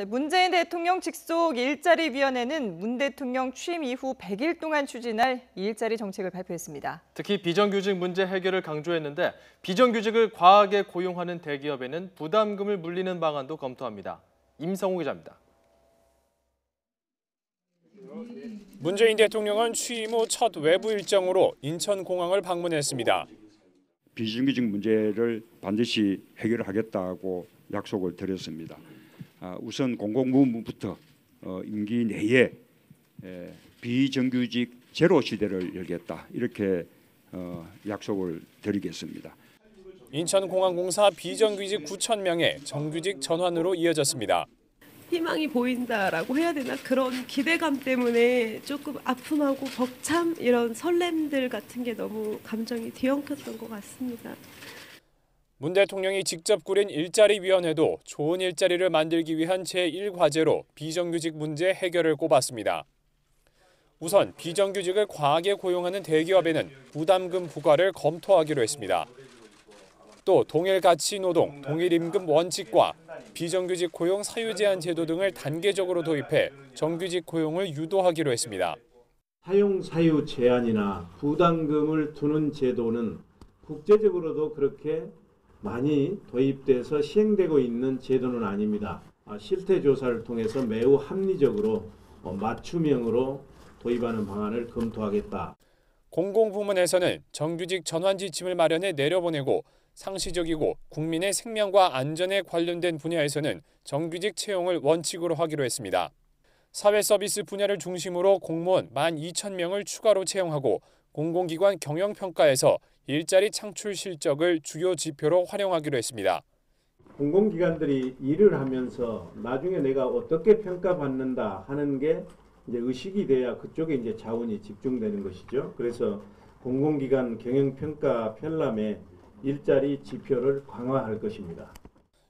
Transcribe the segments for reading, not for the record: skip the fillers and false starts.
문재인 대통령 직속 일자리위원회는 문 대통령 취임 이후 100일 동안 추진할 일자리 정책을 발표했습니다. 특히 비정규직 문제 해결을 강조했는데 비정규직을 과하게 고용하는 대기업에는 부담금을 물리는 방안도 검토합니다. 임성호 기자입니다. 문재인 대통령은 취임 후 첫 외부 일정으로 인천공항을 방문했습니다. 비정규직 문제를 반드시 해결하겠다고 약속을 드렸습니다. 우선 공공부문부터 임기 내에 비정규직 제로 시대를 열겠다 이렇게 약속을 드리겠습니다. 인천공항공사 비정규직 9,000명의 정규직 전환으로 이어졌습니다. 희망이 보인다라고 해야 되나 그런 기대감 때문에 조금 아픔하고 벅참 이런 설렘들 같은 게 너무 감정이 뒤엉켰던 것 같습니다. 문 대통령이 직접 꾸린 일자리위원회도 좋은 일자리를 만들기 위한 제1과제로 비정규직 문제 해결을 꼽았습니다. 우선 비정규직을 과하게 고용하는 대기업에는 부담금 부과를 검토하기로 했습니다. 또 동일가치노동, 동일임금 원칙과 비정규직 고용 사유제한 제도 등을 단계적으로 도입해 정규직 고용을 유도하기로 했습니다. 사용 사유 제한이나 부담금을 두는 제도는 국제적으로도 그렇게 많이 도입돼서 시행되고 있는 제도는 아닙니다. 실태 조사를 통해서 매우 합리적으로 맞춤형으로 도입하는 방안을 검토하겠다. 공공부문에서는 정규직 전환 지침을 마련해 내려보내고 상시적이고 국민의 생명과 안전에 관련된 분야에서는 정규직 채용을 원칙으로 하기로 했습니다. 사회서비스 분야를 중심으로 공무원 12,000명을 추가로 채용하고 공공기관 경영평가에서 일자리 창출 실적을 주요 지표로 활용하기로 했습니다. 공공기관들이 일을 하면서 나중에 내가 어떻게 평가받는다 하는 게 이제 의식이 돼야 그쪽에 이제 자원이 집중되는 것이죠. 그래서 공공기관 경영평가 편람에 일자리 지표를 강화할 것입니다.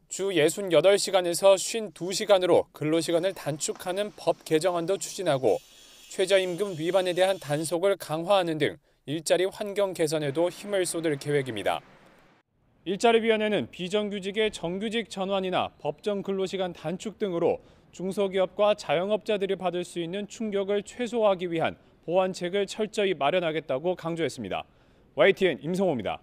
주 68시간에서 52시간으로 근로시간을 단축하는 법 개정안도 추진하고 최저임금 위반에 대한 단속을 강화하는 등 일자리 환경 개선에도 힘을 쏟을 계획입니다. 일자리위원회는 비정규직의 정규직 전환이나 법정 근로시간 단축 등으로 중소기업과 자영업자들이 받을 수 있는 충격을 최소화하기 위한 보완책을 철저히 마련하겠다고 강조했습니다. YTN 임성호입니다.